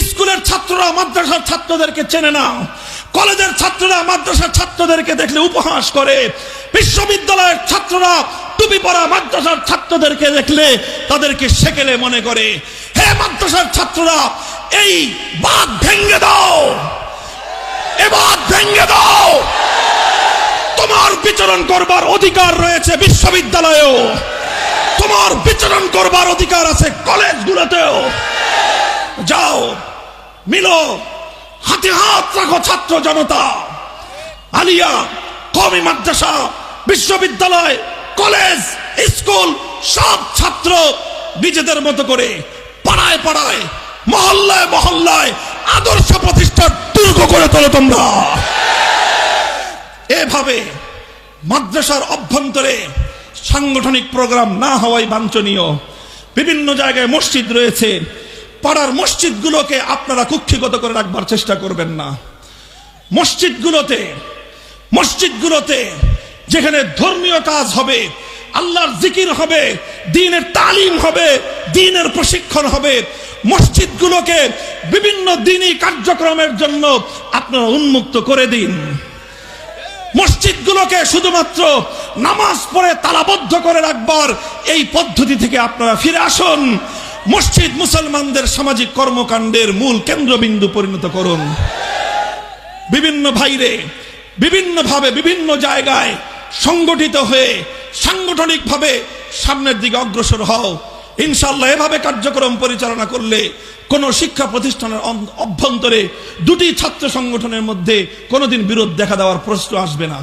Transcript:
স্কুলের ছাত্ররা মাদ্রাসার ছাত্রদেরকে চেনে না, কলেজের ছাত্ররা মাদ্রাসার ছাত্রদেরকে দেখলে উপহাস করে, বিশ্ববিদ্যালয়ের ছাত্ররা টুপি পরা মাদ্রাসার ছাত্রদেরকে দেখলে তাদেরকে সেকেলে মনে করে। হে মাদ্রাসার ছাত্ররা, এই বাঁধ ভেঙে দাও, এ বাঁধ ভেঙে দাও। তোমার বিচরণ করবার অধিকার রয়েছে বিশ্ববিদ্যালয়েও, তোমার বিচরণ করবার অধিকার আছে কলেজগুলোতেও। যাও, মিলো, হাতে হাত রাখো ছাত্র জনতা। আলিয়া, কওমি মাদ্রাসা, বিশ্ববিদ্যালয়, কলেজ, স্কুল, সব ছাত্র নিজেদের মতো করে পাড়ায় পাড়ায়, মহল্লায় মহল্লায় আদর্শ প্রতিষ্ঠার দুর্গ করে তোলো তোমরা। এভাবে মাদ্রাসার অভ্যন্তরে সাংগঠনিক প্রোগ্রাম না হওয়াই বাঞ্ছনীয়। বিভিন্ন জায়গায় মসজিদ রয়েছে, পাড়ার মসজিদগুলোকে আপনারা কুক্ষিগত করে রাখবার চেষ্টা করবেন না। মসজিদগুলোতে যেখানে ধর্মীয় কাজ হবে, আল্লাহর জিকির হবে, দ্বীনের তালিম হবে, দ্বীনের প্রশিক্ষণ হবে, মসজিদগুলোকে বিভিন্ন দ্বীনি কার্যক্রমের জন্য আপনারা উন্মুক্ত করে দিন। মসজিদগুলোকে শুধুমাত্র নামাজ পড়ে তালাবদ্ধ করে রাখবার এই পদ্ধতি থেকে আপনারা ফিরে আসুন। মসজিদ মুসলমানদের সামাজিক কর্মকাণ্ডের মূল কেন্দ্রবিন্দু পরিণত করুন। বিভিন্ন ভাইরে বিভিন্নভাবে বিভিন্ন জায়গায় সংগঠিত হয়ে সাংগঠনিকভাবে সামনের দিকে অগ্রসর হও। ইনশাআল্লাহ এভাবে কার্যক্রম পরিচালনা করলে কোন শিক্ষা প্রতিষ্ঠানের অভ্যন্তরে দুটি ছাত্র সংগঠনের মধ্যে কোনোদিন বিরোধ দেখা দেওয়ার প্রশ্ন আসবে না।